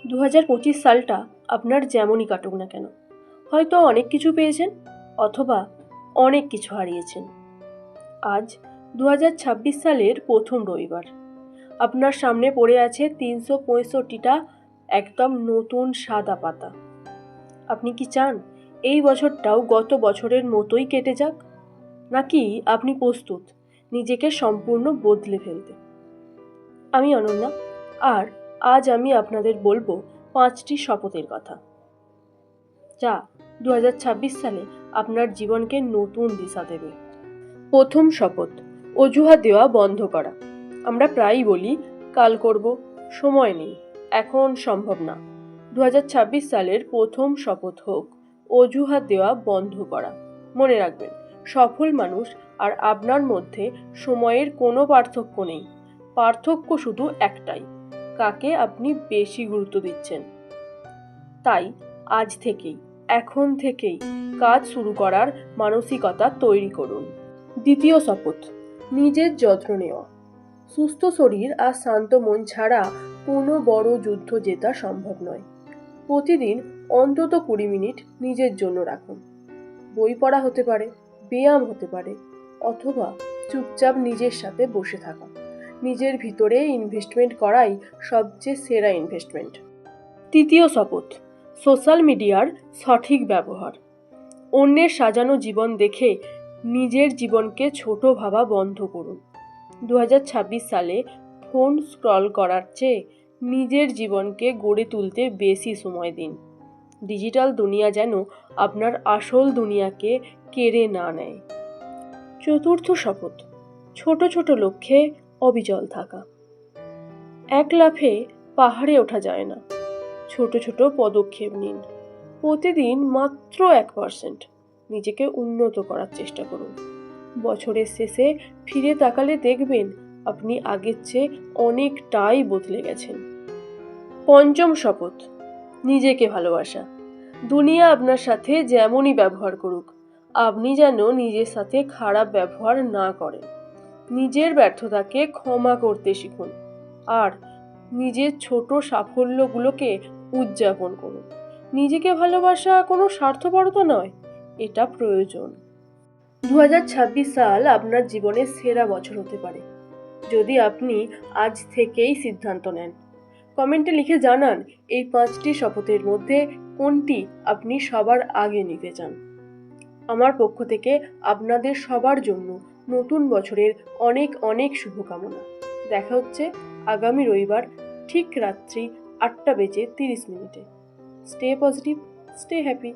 2025 সালটা আপনার যেমনই কাটুক না কেন, হয়তো অনেক কিছু পেয়েছেন অথবা অনেক কিছু হারিয়েছেন। আজ 2026 সালের প্রথম রবিবার। আপনার সামনে পড়ে আছে 365টা একদম নতুন সাদা পাতা। আপনি কি চান এই বছরটাও গত বছরের মতোই কেটে যাক, নাকি আপনি প্রস্তুত নিজেকে সম্পূর্ণ বদলে ফেলতে? আমি অনন্যা, আর আজ আমি আপনাদের বলবো 5টি শপথের কথা, যা 2026 সালে আপনার জীবনকে নতুন দিশা দেবে। প্রথম শপথ, অজুহাত দেওয়া বন্ধ করা। আমরা প্রায়ই বলি কাল করব, সময় নেই, এখন সম্ভব না। 2026 সালের প্রথম শপথ হোক অজুহাত দেওয়া বন্ধ করা। মনে রাখবেন, সফল মানুষ আর আপনার মধ্যে সময়ের কোনো পার্থক্য নেই। পার্থক্য শুধু একটাই, কাকে আপনি বেশি গুরুত্ব দিচ্ছেন। তাই আজ থেকেই, এখন থেকেই কাজ শুরু করার মানসিকতা তৈরি করুন। দ্বিতীয় শপথ, নিজের যত্ন নেওয়া। সুস্থ শরীর আর শান্ত মন ছাড়া কোনো বড় যুদ্ধ জেতা সম্ভব নয়। প্রতিদিন অন্তত 20 মিনিট নিজের জন্য রাখুন। বই পড়া হতে পারে, ব্যায়াম হতে পারে, অথবা চুপচাপ নিজের সাথে বসে থাকা। নিজের ভিতরে ইনভেস্টমেন্ট করাই সবচেয়ে সেরা ইনভেস্টমেন্ট। তৃতীয় শপথ, সোশ্যাল মিডিয়ার সঠিক ব্যবহার। অন্যের সাজানো জীবন দেখে নিজের জীবনকে ছোট ভাবা বন্ধ করুন। 2026 সালে ফোন স্ক্রল করার চেয়ে নিজের জীবনকে গড়ে তুলতে বেশি সময় দিন। ডিজিটাল দুনিয়া যেন আপনার আসল দুনিয়াকে কেড়ে না নেয়। চতুর্থ শপথ, ছোট ছোট লক্ষ্যে অবিচল থাকা। এক লাফে পাহাড়ে ওঠা যায় না, ছোট ছোট পদক্ষেপ নিন। প্রতিদিন মাত্র 1% নিজেকে উন্নত করার চেষ্টা করুন। বছরের শেষে ফিরে তাকালে দেখবেন আপনি আগের চেয়ে অনেকটাই বদলে গেছেন। পঞ্চম শপথ, নিজেকে ভালোবাসা। দুনিয়া আপনার সাথে যেমনই ব্যবহার করুক, আপনি যেন নিজের সাথে খারাপ ব্যবহার না করেন। নিজের ব্যর্থতাকে ক্ষমা করতে শিখুন, আর নিজের ছোট সাফল্যগুলোকে উদযাপন করুন। নিজেকে ভালোবাসা কোনো স্বার্থপরতা নয়, এটা প্রয়োজন। 2026 সাল আপনার জীবনের সেরা বছর হতে পারে যদি আপনি আজ থেকেই সিদ্ধান্ত নেন। কমেন্টে লিখে জানান এই 5টি শপথের মধ্যে কোনটি আপনি সবার আগে নিতে চান। আমার পক্ষ থেকে আপনাদের সবার জন্য নতুন বছরের অনেক অনেক শুভকামনা। দেখা হচ্ছে আগামী রবিবার ঠিক রাত্রি 8:30 স্টে পজিটিভ, স্টে হ্যাপি।